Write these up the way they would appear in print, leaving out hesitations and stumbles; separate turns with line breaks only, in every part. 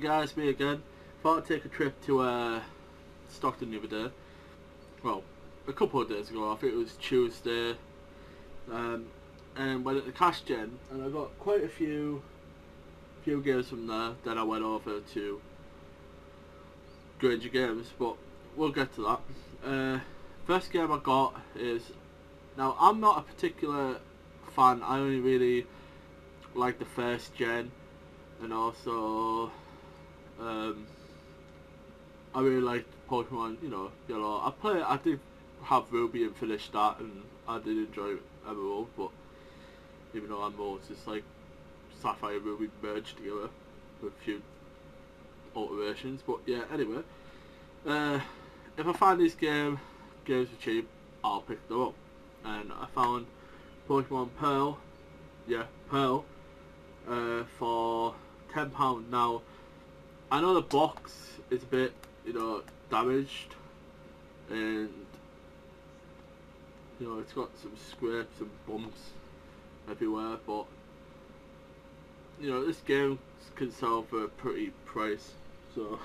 Guys, me again. Thought I'd take a trip to Stockton the other day. Well, a couple of days ago. I think it was Tuesday. And went at the Cash Gen, and I got quite a few games from there. Then I went over to Granger Games, but we'll get to that. First game I got is, now I'm not a particular fan. I only really like the first gen, and also I really liked Pokemon, Yellow. I did have Ruby and finished that, and I did enjoy Emerald, but even though Emerald's just like Sapphire and Ruby merged together with a few alterations. But yeah, anyway, if I find these games are cheap, I'll pick them up. And I found Pokemon Pearl, Pearl, for £10. Now, I know the box is a bit, damaged, and it's got some scrapes and bumps everywhere, but this game can sell for a pretty price, so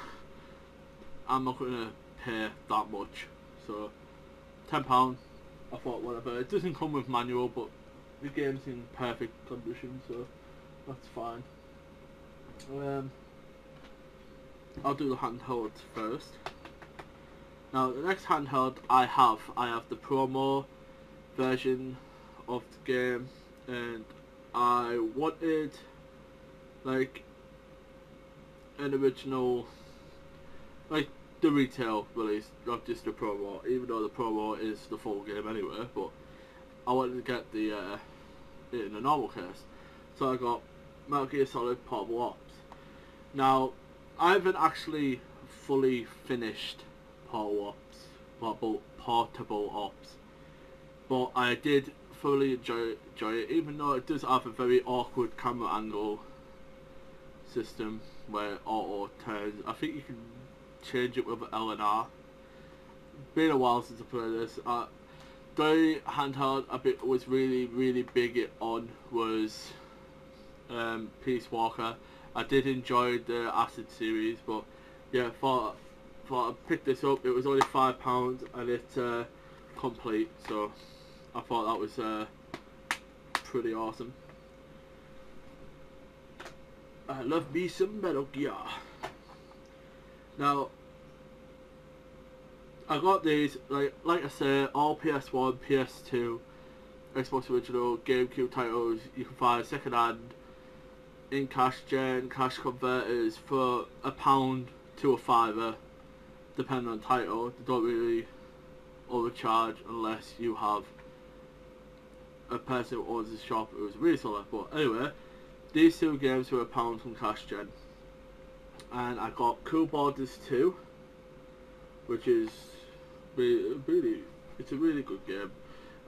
I'm not gonna pay that much. So £10, I thought whatever. It doesn't come with manual, but the game's in perfect condition, so that's fine. I'll do the handheld first. Now the next handheld I have the promo version of the game, and I wanted like an original, like the retail release, not just the promo, even though the promo is the full game anyway, but I wanted to get the it in a normal case. So I got Metal Gear Solid Portable Ops. Now, I haven't actually fully finished Portable Ops, but I did thoroughly enjoy it, even though it does have a very awkward camera angle system where auto turns. I think you can change it with L and R. Been a while since I played this. The handheld I was really big on was Peace Walker. I did enjoy the Acid series, but yeah, thought I picked this up. It was only £5 and it's complete, so I thought that was pretty awesome. I love me some Metal Gear. Now, I got these, like I say, all PS1, PS2, Xbox Original, GameCube titles you can find second hand in Cash Gen, cash converters for £1 to £5, depending on title. They don't really overcharge unless you have a person who owns the shop who's a reseller. But anyway, these two games were £1 from Cash Gen, and I got Cool Borders 2, which is really it's a really good game.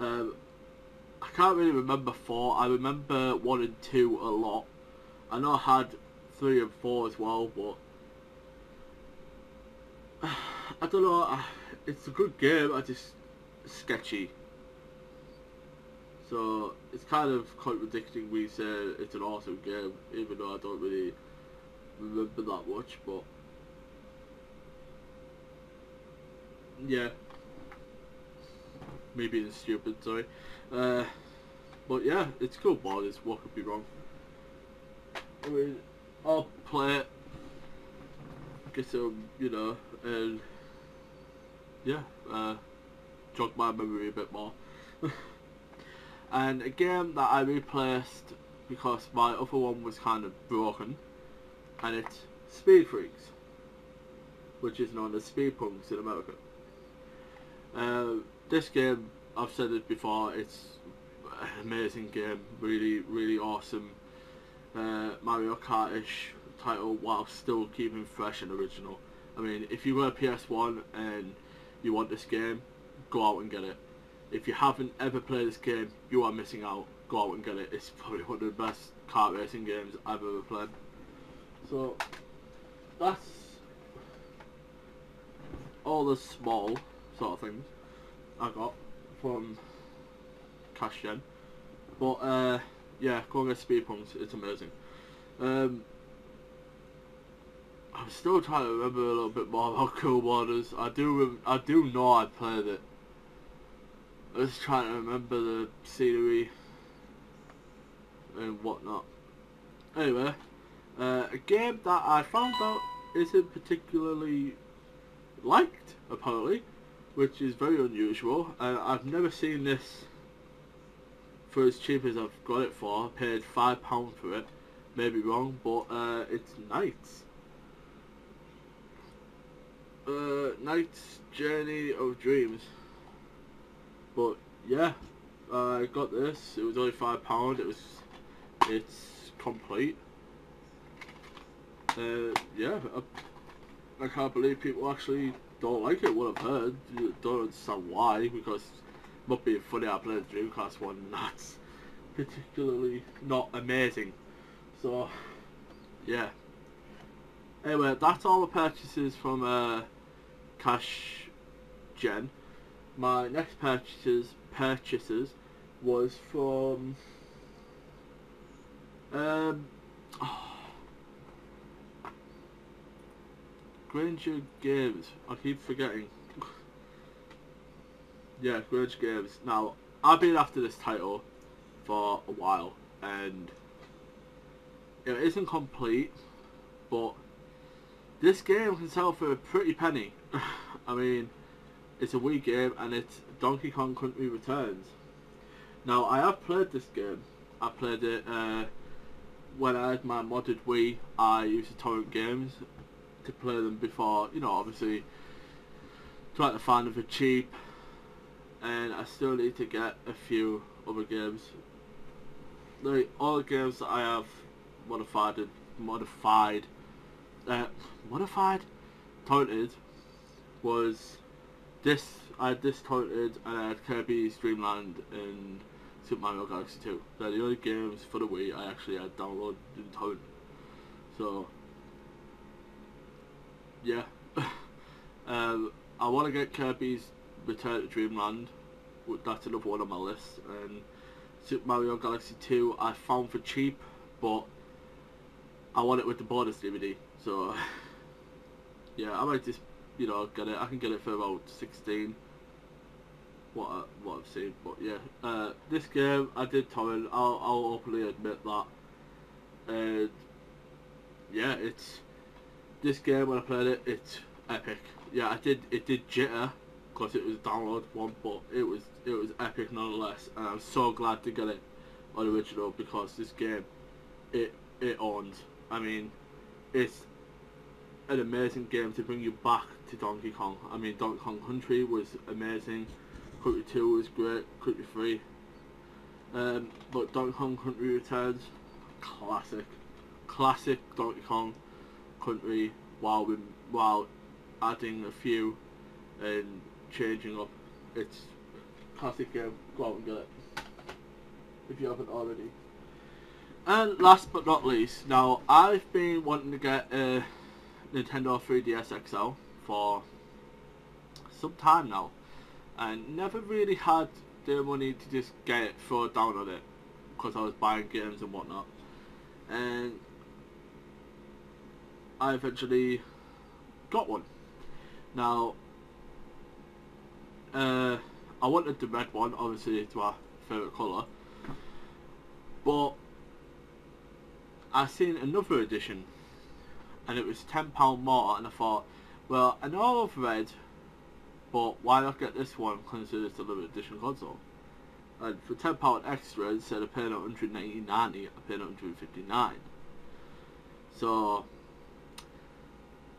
I can't really remember 4. I remember 1 and 2 a lot. I know I had 3 and 4 as well, but I don't know. It's a good game. It's sketchy. So it's kind of contradicting me saying it's an awesome game, even though I don't really remember that much. But yeah, me being stupid, sorry. But yeah, it's Cool Borders. What could be wrong? I mean, I'll play it, get some, and yeah, jog my memory a bit more. And a game that I replaced because my other one was kind of broken, and it's Speed Freaks, which is known as Speed Punks in America. This game, I've said it before, it's an amazing game, really awesome Mario Kart-ish title while still keeping fresh and original. I mean, if you got a PS1 and you want this game, go out and get it. If you haven't ever played this game, you are missing out. Go out and get it. It's probably one of the best kart racing games I've ever played. So that's all the small sort of things I got from Cash Gen. But yeah, go and get Speed Punks. It's amazing. I'm still trying to remember a little bit more about Cool Waters. I do know I played it. I was trying to remember the scenery and whatnot. Anyway, a game that I found out isn't particularly liked, apparently, which is very unusual, and I've never seen this for as cheap as I've got it for. I paid £5 for it, maybe wrong, but it's Knights. Knight's Journey of Dreams. But yeah, I got this. It was only £5. It's complete. Yeah, I can't believe people actually don't like it. What I've heard, don't understand why. Because it must be funny. I played the Dreamcast one, and that's particularly not amazing. So yeah. Anyway, that's all the purchases from Cash Gen. My next purchases was from Granger Games. I keep forgetting. Yeah, Granger Games. Now, I've been after this title for a while, and it isn't complete, but this game can sell for a pretty penny. I mean, it's a Wii game, and it's Donkey Kong Country Returns. Now, I have played this game. I played it when I had my modded Wii. I used to torrent games to play them before, you know, obviously trying to find them for cheap, and I still need to get a few other games. Like, all the games that I have modified, torrented was this. I had this torrented, and I had Kirby's Dream Land and Super Mario Galaxy 2. They're the only games for the Wii I actually had downloaded and torrented. So yeah. I want to get Kirby's Return to Dreamland. That's another one on my list. And Super Mario Galaxy 2 I found for cheap, but I want it with the bonus DVD. So yeah, I might just, you know, get it. I can get it for about 16. What I've seen, but yeah, this game I did torrent. I'll openly admit that. And yeah, it's this game when I played it, it's epic. Yeah, it did jitter because it was a download one, but it was epic nonetheless, and I'm so glad to get it on original because this game it owns. I mean, it's an amazing game to bring you back to Donkey Kong. I mean, Donkey Kong Country was amazing. Country 2 was great. Country 3. But Donkey Kong Country Returns, classic Donkey Kong Country. While adding a few and changing up, it's classic game. Go out and get it if you haven't already. And last but not least, now I've been wanting to get a Nintendo 3DS XL for some time now, and never really had the money to just get it, throw it down on it, because I was buying games and whatnot. And I eventually got one. Now, I wanted the red one, obviously it's my favourite colour, but I seen another edition, and it was £10 more, and I thought, well, I know I've red, but why not get this one, consider it's a limited edition console? And for £10 extra, instead of paying £199, I paid £159. So,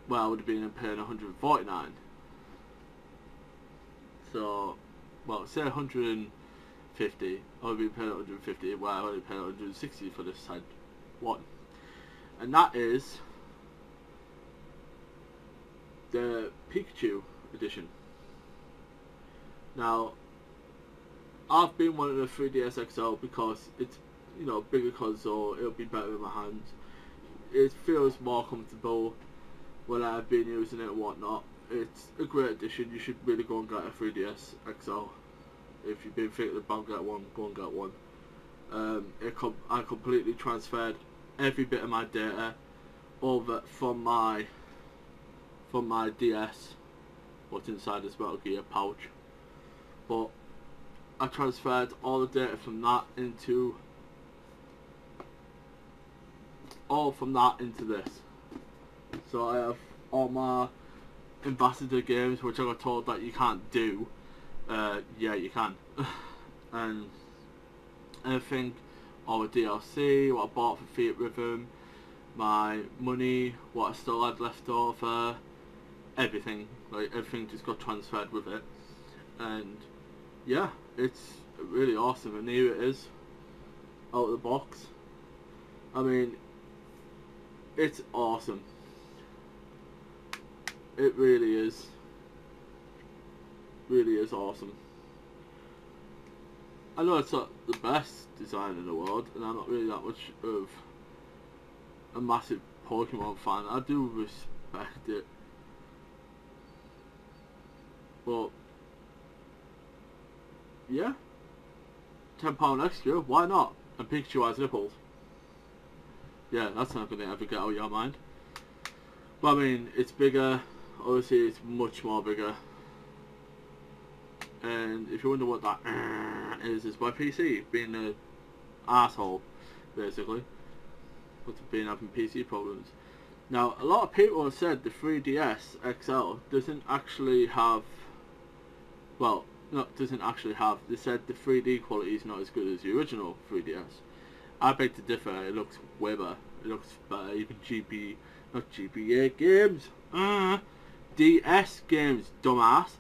well, I would have been paying £149. So, well, say £150. I would have been paying £150. Well, I only paid £160 for this side one, and that is the Pikachu edition. Now, I've been wanting a 3DS XL because it's, you know, bigger console. It'll be better in my hands. It feels more comfortable when I've been using it and whatnot. It's a great addition. You should really go and get a 3DS XL. If you've been thinking about getting one, go and get one. I completely transferred every bit of my data over from my from my DS, what's inside this Metal Gear pouch. But I transferred all the data from that into this. So I have all my Ambassador games, which I got told that you can't do. Yeah, you can. And everything, all the DLC, what I bought for Fiat Rhythm, my money, what I still had left over, everything, like everything just got transferred with it. And yeah, it's really awesome, and here it is, out of the box. I mean, it's awesome. It really is. Really is awesome. I know it's not the best design in the world, and I'm not really that much of a massive Pokemon fan. I do respect it, but yeah, £10 extra, why not? And Pikachu has nipples. Yeah, that's not going to ever get out of your mind. But I mean, it's bigger. Obviously, it's much more bigger. And if you wonder what that is, it's my PC being an asshole, basically. But being having PC problems. Now, a lot of people have said the 3DS XL doesn't actually have. Well, not doesn't actually have. They said the 3D quality is not as good as the original 3DS. I beg to differ. It looks way better. It looks better. Even not GBA games. DS games, dumbass.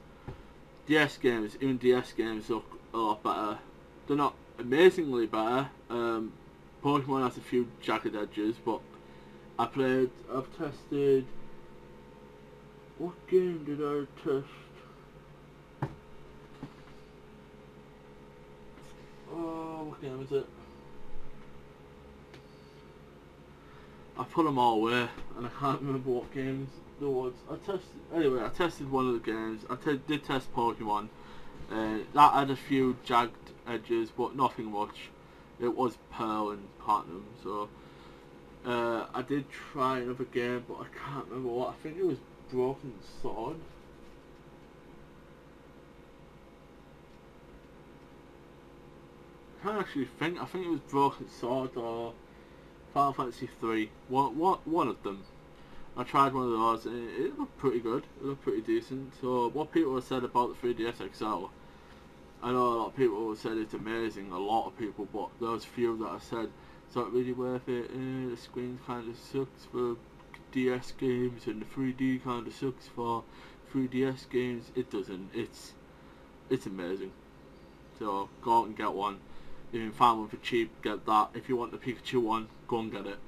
DS games, even DS games look a lot better. They're not amazingly better. Pokemon has a few jagged edges, but I've tested. What game did I test? Oh, what game is it? I put them all away, and I can't remember what games there was. I tested one of the games. I did test Pokemon. That had a few jagged edges, but nothing much. It was Pearl and Platinum, so I did try another game, but I can't remember what. I think it was Broken Sword. I can't actually think. I think it was Broken Sword or Final Fantasy 3. One of them. I tried one of those, and it looked pretty good. It looked pretty decent. So what people have said about the 3DS XL, I know a lot of people have said it's amazing. A lot of people, but those few that I said it's not really worth it. The screen kind of sucks for DS games, and the 3D kind of sucks for 3DS games. It doesn't. It's amazing. So go out and get one. If you can find one for cheap, get that. If you want the Pikachu one, go and get it.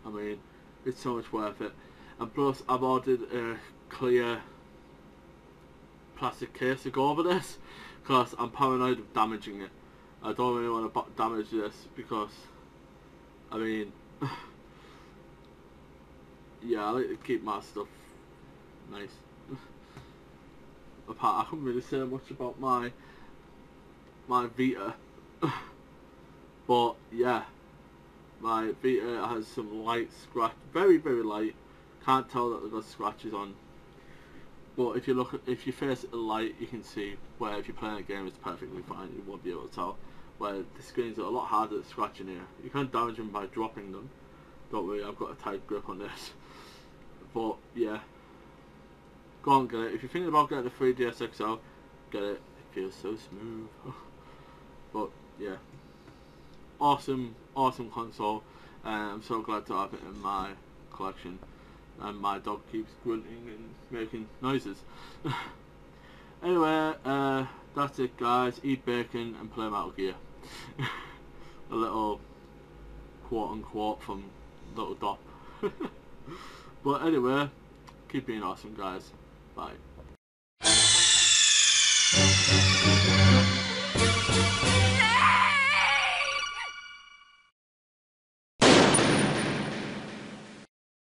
I mean, it's so much worth it. And plus, I've ordered a clear plastic case to go over this, because I'm paranoid of damaging it. I don't really want to damage this, because, I mean, yeah, I like to keep my stuff nice. Apart, I couldn't really say much about my Vita. But yeah, my Vita has some light scratch, very light. Can't tell that they've got scratches on. But if you face the light, you can see where if you're playing a game it's perfectly fine. You won't be able to tell. Where the screens are a lot harder to scratch in here. You can't damage them by dropping them. Don't worry, I've got a tight grip on this. But yeah, go on, get it. If you're thinking about getting a 3DS XL, get it. It feels so smooth. But yeah, awesome console, and I'm so glad to have it in my collection. And my dog keeps grunting and making noises. Anyway, that's it, guys. Eat bacon and play Metal Gear. A little quote unquote from Little Dop. But anyway, keep being awesome, guys. Bye.